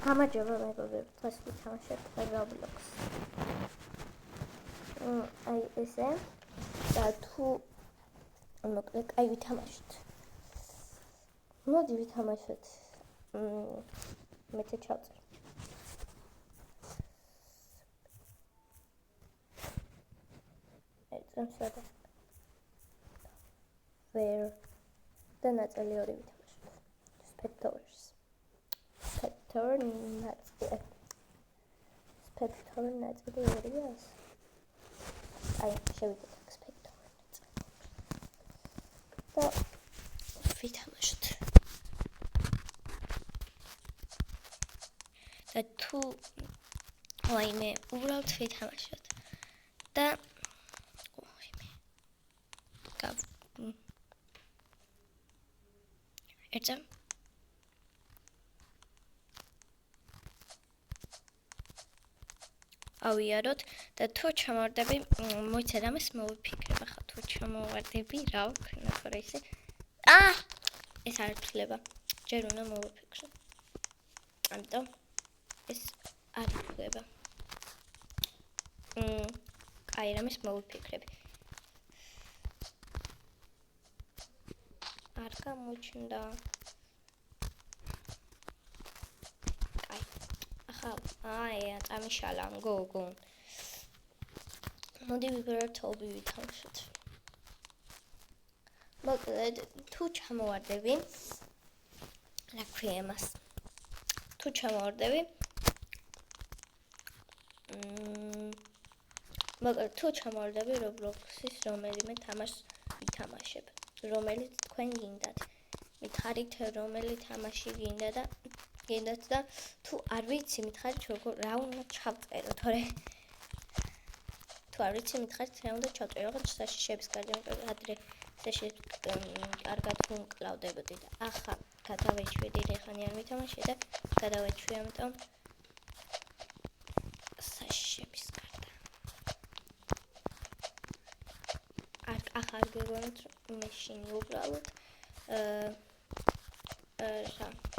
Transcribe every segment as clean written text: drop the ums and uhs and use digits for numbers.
გამარჯობა მეგობრებო, დღეს ვითამაშებთ Roblox. აი ესე და თუ მოკლედ აი ვითამაშოთ. მოდი ვითამაშოთ. მეც ჩავწერ. ეცემსადა. Where და ნაწილი ორი ვითამაშოთ. Spectators. Spectator ნაწილი ორია. აი შევიდეთ Spectator ნაწილი. და ვითამაშოთ. და თუ ვაიმე უბრალოდ ვითამაშოთ. და ერთზე ავიაროთ და თუ ჩამოვარდები, მოიცა რამეს მოვიფიქრებ, ახლა თუ ჩამოვარდები, რა ვქნა, თორე ისე ეს არ ითვლება. ჯერ უნდა მოვიფიქრე. ამიტომ ეს არ ითვლება. აი რამეს მოვიფიქრები. არ გამოჩნდა. აი, ამიშალა გოგო. მოდი ვიბეროთ ობი ვითამაშოთ. მოკლედ, თუ ჩამოვარდები, რა ქვია მას? თუ ჩამოვარდები, მოკლედ, თუ ჩამოვარდები Roblox-ის რომელიმე თამაშს ვითამაშებ. რომელიც თქვენ გინდათ. მითხარით რომელი თამაში გინდათ და თუ არ ვიცი მითხარით რა უნდა ჩავწერო, თორე თუ არ ვიცი მითხარით რა უნდა ჩავწერო, რაღაც საშიშების გარდა ადრე საშიშები კარგად ვუმკლავდებოდი და ახლა გადავეჩვიდი, რეხანი არ ვითამაშე და გადავეჩვი, ამიტომ საშიშების გარდა. ახლა არ გეგონოთ მეშინი უბრალოდ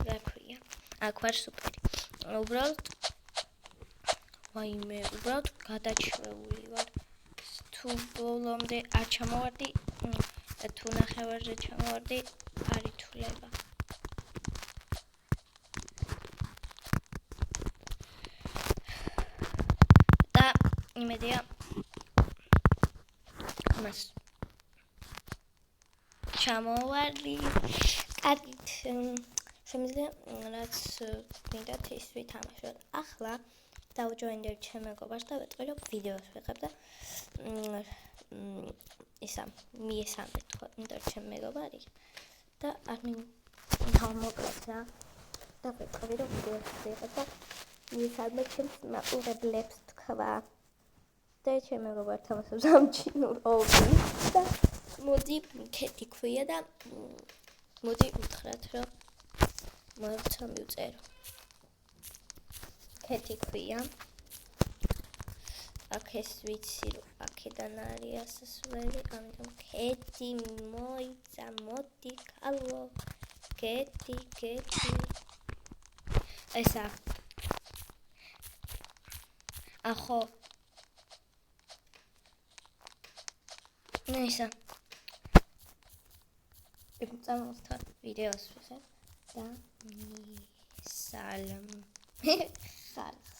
რა ქვია? აქ ვარ სუპერი. უბრალოდ გადაჩვეული ვარ. თუ ბოლომდე არ ჩამოვარდი, თუ ნახევარზე ჩამოვარდი, არ ითვლება. და იმედია მას ჩამოვარდი. კარგით. შემიძლია რაც გინდათ ის ვითამაშოთ. ახლა დავჯოინდებ ჩემ მეგობარს და ვეწყვილებ ვიდეოს ვიღებ და მიესალმე თქვა ჩემ მეგობარი და არ მოკლედ რა და ვეწყვილებ ვიდეოს ვიღებ და მიესალმე ჩემს მაყურებლებს თქვა და ჩემ მეგობარ თამაშობს ამჩინურ ობს და მოდი ქეთი ქვია და მოდი უთხრათ რომ მოიცა მივწერო. ქეთი ქვია. აქ ეს ვიცი რომ აქედან არის ასასვლელი, ამიტომ ქეთი მოიცა მოდი კალო. ქეთი. ესა. ახო. ესა. წამოსთა ვიდეოს ვიღებ და მისალმ ხალხს.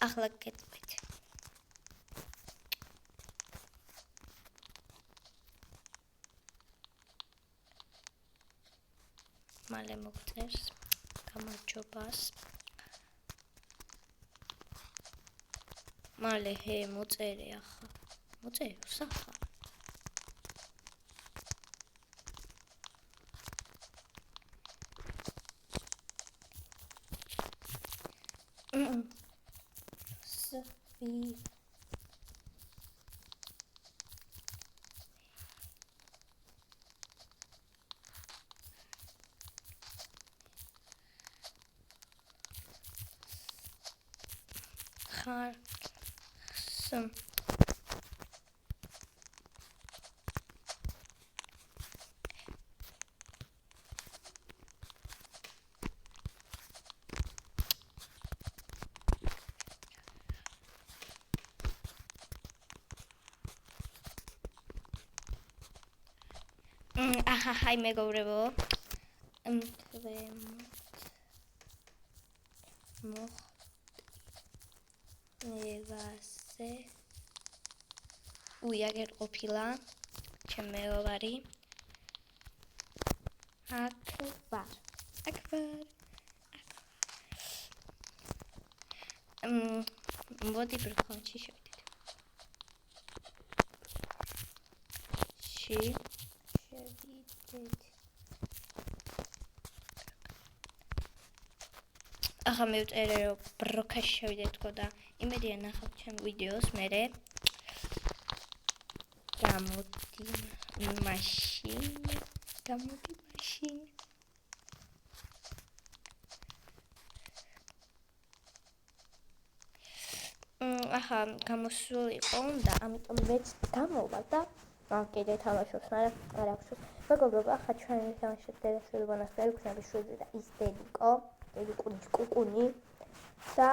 ახლა გეტყვით. მალე მოგწერს გამარჯობას. მალე მოწერე ახლა. მოწერე სახა. ქარს აჰა მეგობრებო მოხდევაზე უიაგერ ყოფილა ჩემ მეუბარი აქ ვარ მოდი ბრკონჩი შევიდეთ ახლა მივწერე რომ ბროკაში შევიდეთ თქო და იმედია ნახავთ ჩემ ვიდეოს მერე გამოდი მაშინ ახლა გამოსული იყო და ამიტომ მეც გამოვა და კიდე თამაშობს მაგრამ არ აქვს მეგობრებო ახლა ჩვენი თამაშის დედაშვილი მონასტერი გვქნების შვილი და ის დედიკო კუკუნი და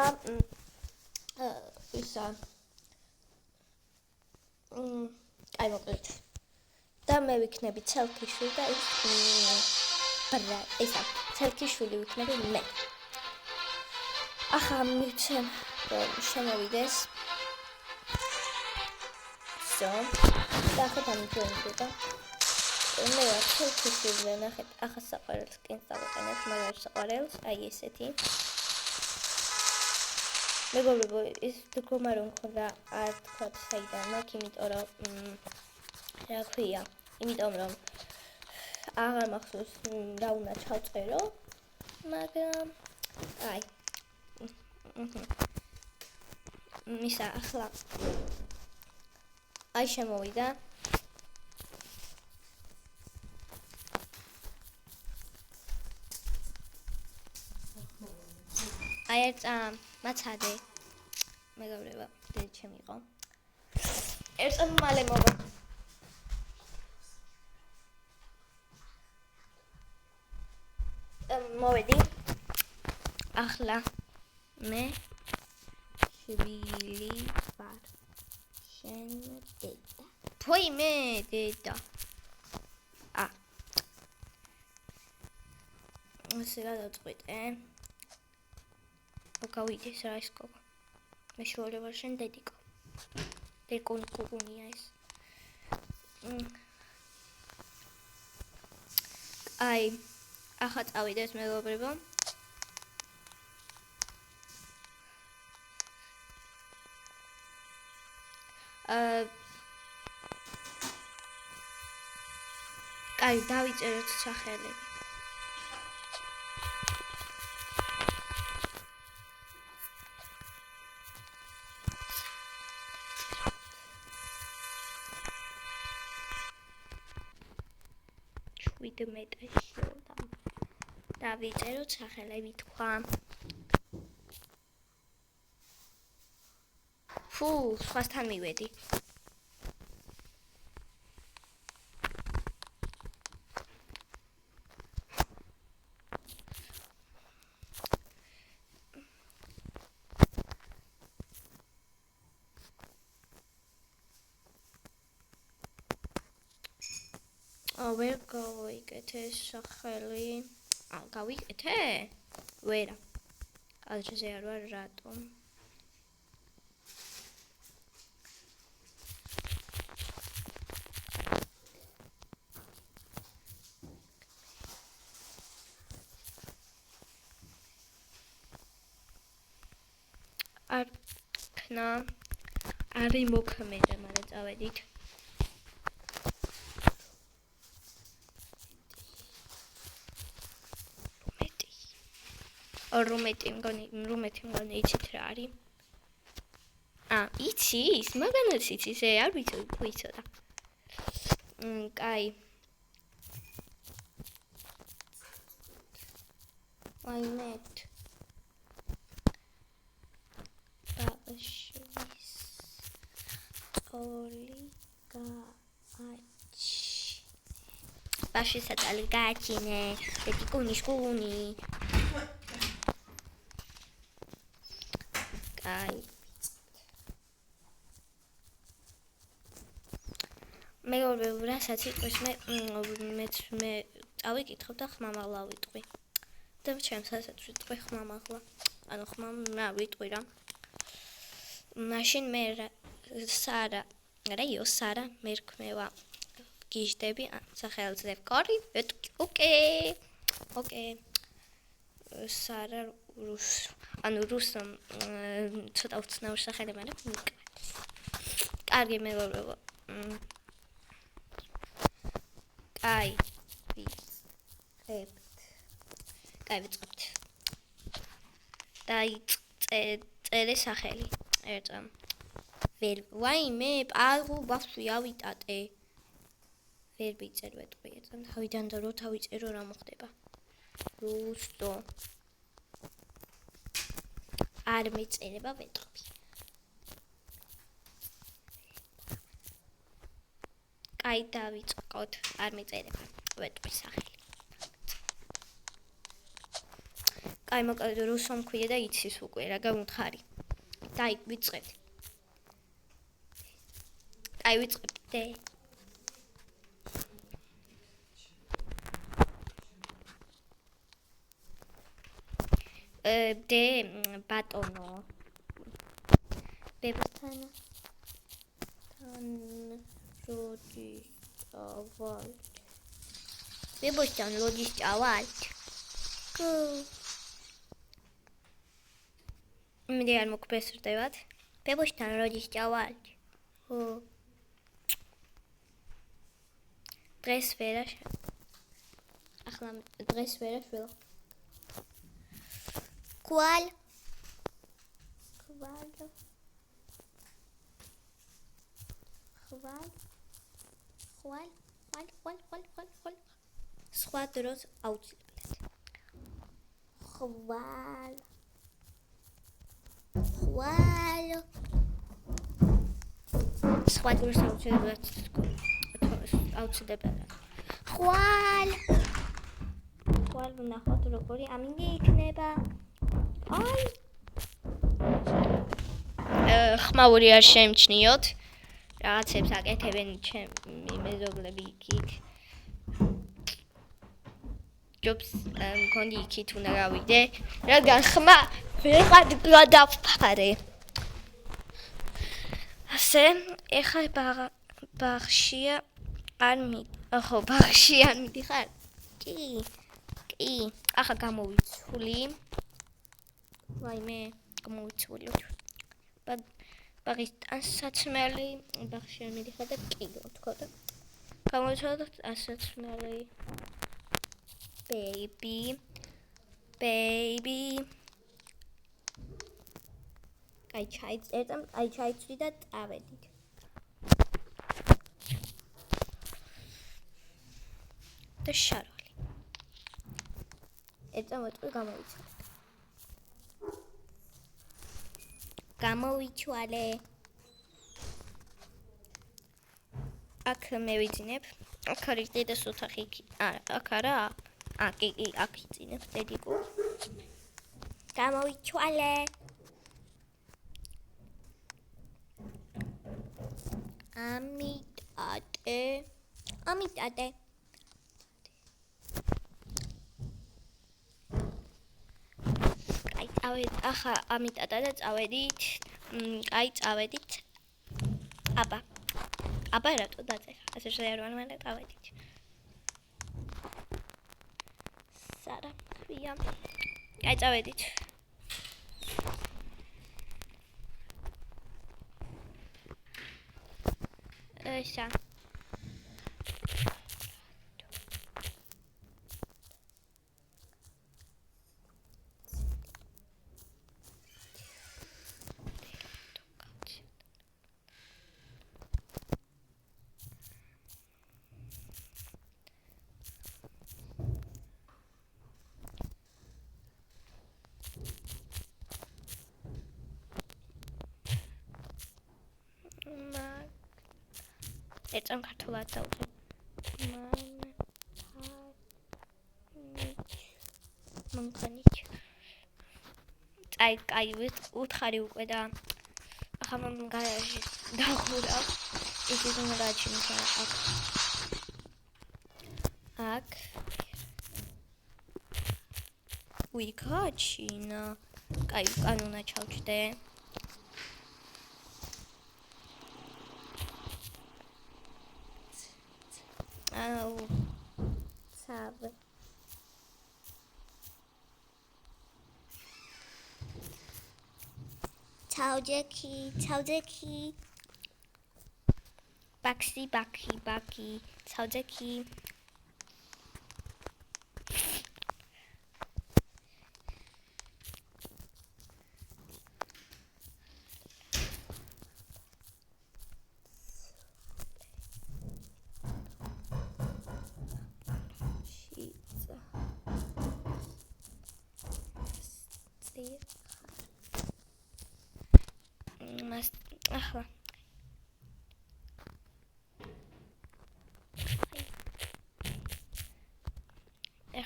ისა მოკლედ და მე ვიქნები ცელქიშვილი და ისა ცელქიშვილი ვიქნები მე ახლა მივცემ რომ შემოვიდეს და ახლა დამიჯერდება მე ვარ ცელქიშვილი ნახეთ ახლა საყვარელს კინს დავაყენებ მაგრამ საყვარელს აი ესეთი მეგობრებო ის მდგომა რომ მქონდა არ თქვა საიდან მაქვს იმიტომ რომ რა ქვია იმიტომ რომ აღარ მახსოვს რა უნდა ჩავწერო მაგრამ აი მისა ახლა აი შემოვიდა აი ერთა მაცადე მეგობრებო დედა ჩემი იყო ერთა მალე მოვედი ახლა მე შვილი ვარ შენ დედა თოი მე დედა ასე გადავწყვიტე გავიდეს რა ის გოგო მე შვილი ვარ შენ დედიკო დედკონი კუკუნია ეს აი ახლა წავიდეს მეგობრებო აი დავიწეროთ სახელები დავიწეროთ სახელები თქვა ფუ სხვასთან მივედი ვერ გავიკეთე სახელი გავიკეთე? ვერა ადრესზე არ ვარ რატომ? არ ქნა არი მოქმედა მაგრამ წავედით რუმეტი მგონი იცით რა არის? იცის? მაგანაც იცის, არ ვიცოდი, თუ იცოდა. კაი. აიმეთ. ბავშვი საწალი გააჩინე, დედი კუნის კუნი. კაი. მეორე რასაც იყოს მე წავიკითხებ და ხმამაღლა ვიტყვი. და ჩემს ასაც ვიტყვი ხმამაღლა. ანუ ხმამა ვიტყვი რა. მაშინ მე სარა მე რქმევა გიჟდები, სახელმწიფო კორი. ოკეი. სარა რუსო ცოტა უცნაური სახელი მაგრამ კარგი მეგობრებო. კაი ვიწყებთ. დაიწერე სახელი. ერთა. ვაიმე, პარუ ბავშვი ავიტატე. ვერ ვიწერ ვეტყვი ერთა. თავიდან და რო თავიწერო რა მოხდება. რუსო. არ მიწერება ვეტყვი. კაი დავიწყოთ. არ მიწერება ვეტყვი სახელი. კაი მოკლედ რუსო მქვია და იცის უკვე რა გამუთხარი. დაი ვიწყებთ. კაი ვიწყებთ. დე ბატონო. ბებოსთან როდის წავალთ? მე არ მოგბესრდებათ. ბებოსთან როდის წავალთ? დღეს ვერა. ახლა დღეს ვერა შვილო. Qual? სხვა დროს აუცილებლად. ხვალ. სხვა დროს აუცილებლად. ხვალ ვნახოთ როგორი ამინდი იქნება. ხმაური არ შემჩნიოთ. რაღაცებს აკეთებენ ჩემი მეზობლები იქით. ჯობს მქონდი იქით უნდა გავიდე, რადგან ხმა ვეღარ გადავფარე. ასე, ეხლა ბაღშია არ მიდიხარ? კი, ახლა გამოვიცვლი. ვაიმე, გამოვიცვლი. ბაღის ტანსაცმელი, ბაღში არ მიდიხარ და კი თქვა და გამოვიცვალე და ტანსაცმელი. Baby. აი ჩაიცვი და წავედით. და შარვალი. ვეტყვი გამოვიცვალე. აქ მე ვიძინებ. აქ არის დედას ოთახი. აქ არა. კი, აქ იწინებ დედიკო. გამოვიცვალე. ამიტატე. ახლა ამიტატა და წავედით. კაი წავედით. აბა რატო დაწერა? ასე შეერვან მე წავედით. სარა ხია. კაი წავედით. ესა. ეწამ ქართულად დავუძე. მანქანით. აი, უთხარი უკვე და ახლა მან გარაჟი დახურა. იცით რომ გაჩინოს აქ. ვიკაჩინა. კაი, კანონა ჩავჭდე. აუ. სავ. ჩავჯექი. ბაქსი, ჩავჯექი.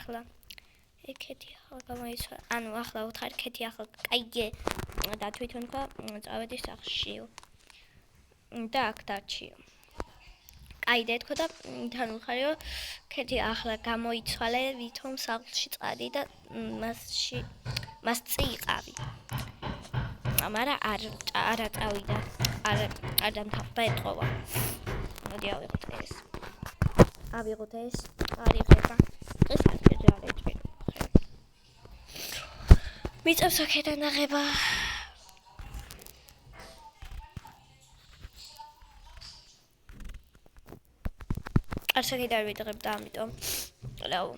ახლა ეკეთი ახლა გამოიცვა ანუ ახლა უთხარ კეთი ახლა კაიგე და თვითონ ხა წავედი სახშიო და აქ დარჩიო კაი დეთქო და თან უხარიო კეთი ახლა გამოიცვალე ვითომ სახლში წადი და მას წიყავი მაგრამ არა წავიდა არ დამთავრდა ეთყობა მოდი ავიღოთ ეს არიღება ეს არ შეჯარეთ მიწევს აქედან აღება არსაკი და ვიდღებ და ამიტომ რაო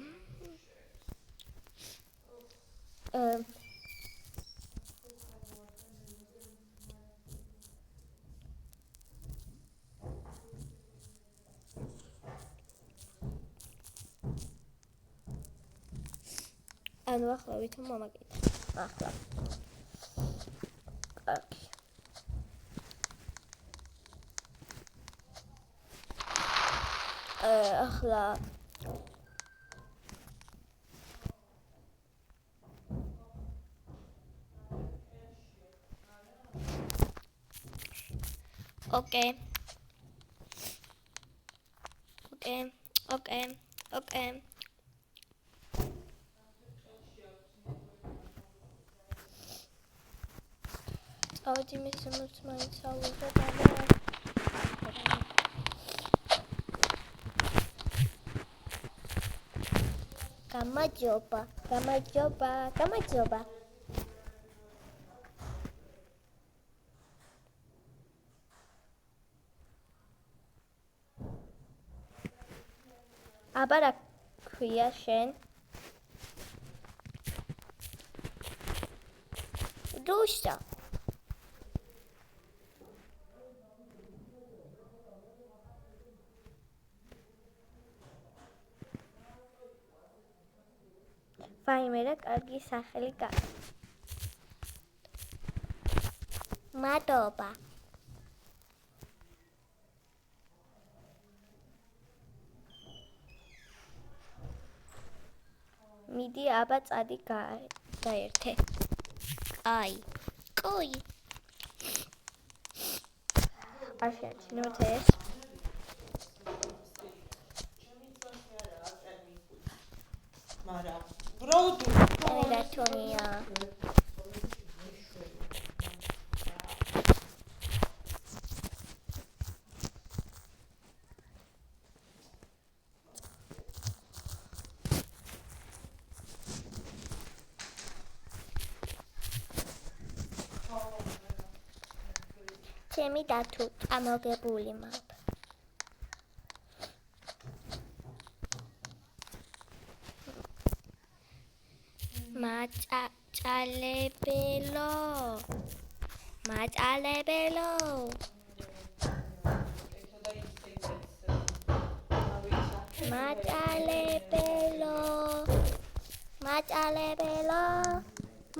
ანუ ახლა ვითომ მომაკეთა ახლა აკი ახლა ოკეი წავედი მის მაინც ავიღე და გამარჯობა აბა რა ქვია შენ რუშა ვაიმერა კარგი სახელი მადლობა მიდი აბა წადი გაერთე აი კოი არ შეაჩინოთ ეს მარა ბროდუ და თონია ჩემი დათუ ამოგებული მაქვს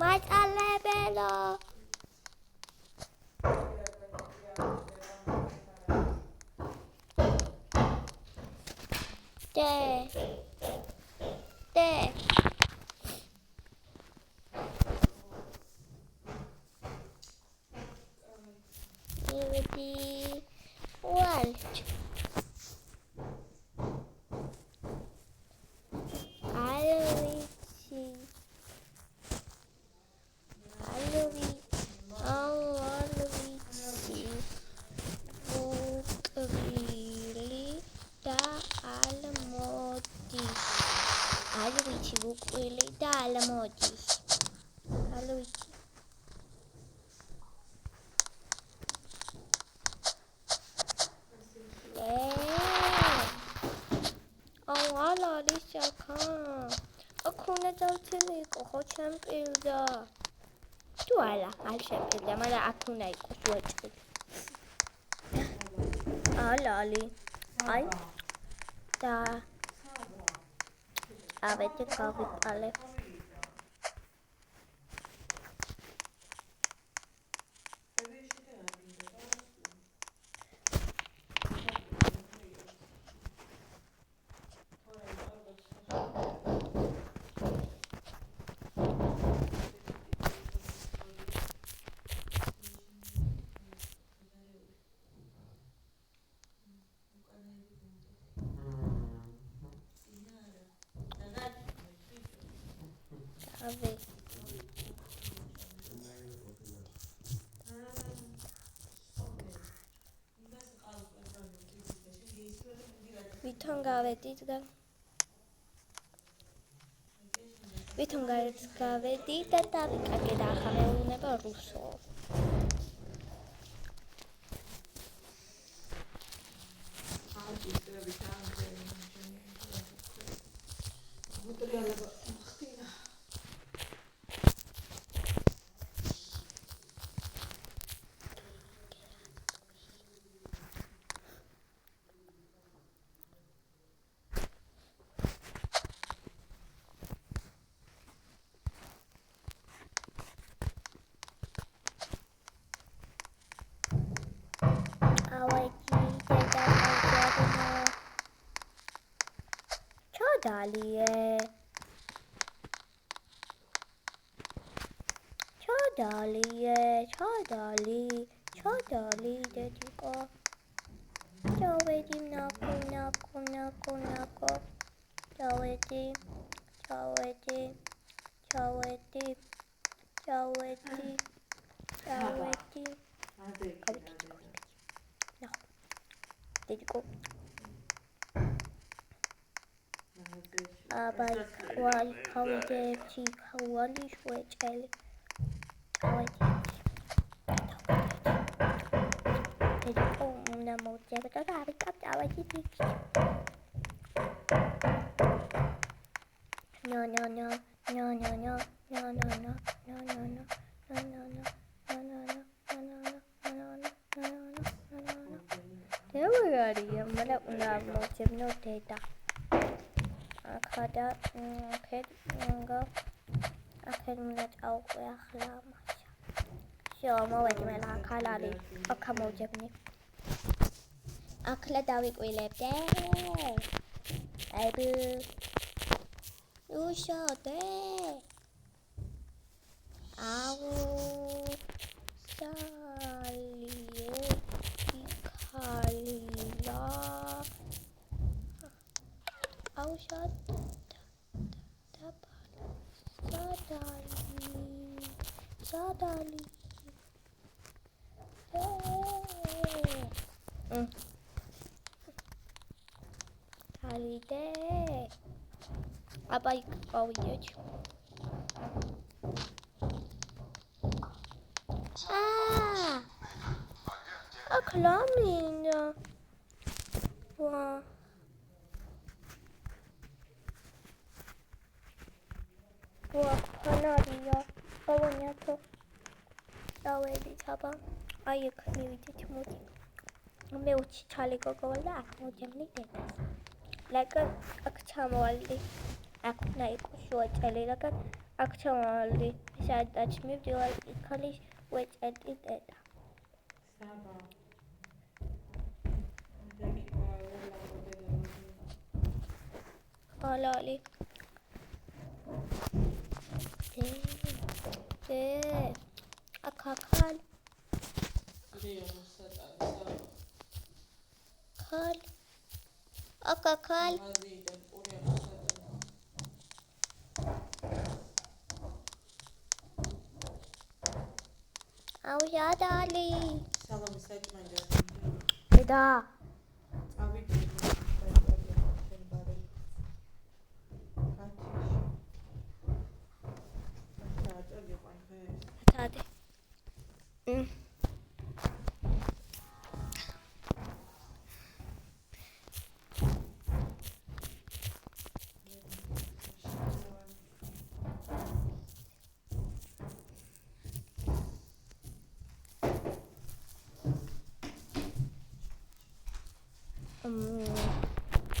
მაწალებელო Ukwili და ალმოდის. ალვიცი. არის აქა. აქ უნდა დავცილო იყო ხო ჩემპილდა. თუ არა, არ შემპილდა, მაგრამ აქ უნდა იყოს უეჭველი. ალალი. აი. და ავეთე გავიყალე. ვითომ გავედით და დავიკარგე და ახლა მე უნდა რუსო. ჩადალი დედიკო. ჩავედი ნაკო. ჩავედი. დედიკო. აბა ქავიდებში ქავალი შვეჭელი. დედიკო უნდა მოვძებდა და ავიკავ წავედი იქ. No. Mana una mocemno deda. Akada akaduna tauqe akhlama. Shoma wedmela khalali akamojebni. Akla dawiqwilepte. Aybu. Ushode. Awu saliye ikhalila. Awu sadali. Halide. Aba yıkavıyıç. Aklamıyla. Wow. Panariya. Balonyato. Davedi taba. Ayık ne videti mudi. Me uçi çali gogola akmojemni dedas. Like akçamovaldi. Akuna ikushua çali like akçamovaldi. Şayet açmıyor diyor ikaliş ve çeli deda. ხალალი. Akakal. Kal. Akakal. Au yadali. Eda. Hadi.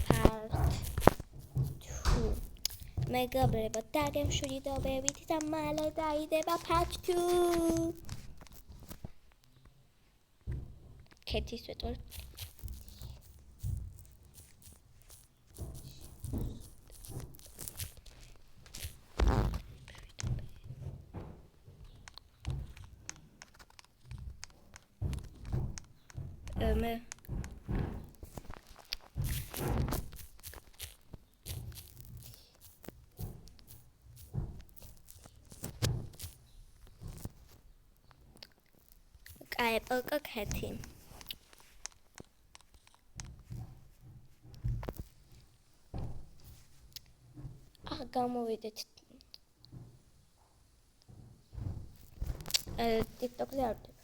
Part 2. მეგობრებო, დაგემშვიდობებით და მალე დაიდება part 2. ქეთის ვეტყვი. მე კაი, ქეთი. გამოვიდეთ. TikTok-ზე არ ვდებ.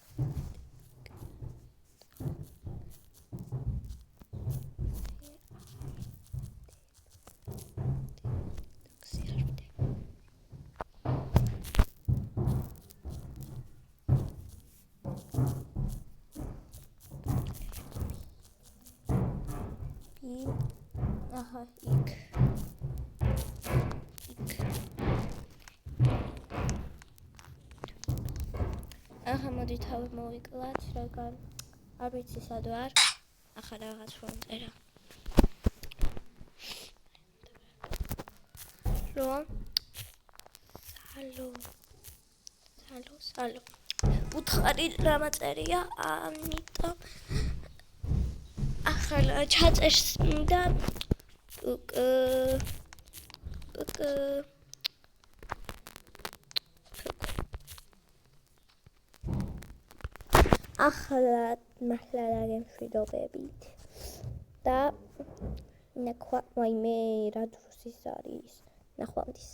Aha, იქ. Aha, მოდი თავი მოვიკლათ, როგორ არ ვიცი სად ვარ. ახლა რაღაც მომწერა. რომ სალო. უთხარი რამაწერია, ამიტომ ახლა ჩაწერს და ახლა მართლა დაგემშვიდობებით და ნახვა, ვაიმე რა დროს ის არის, ნახვამდის.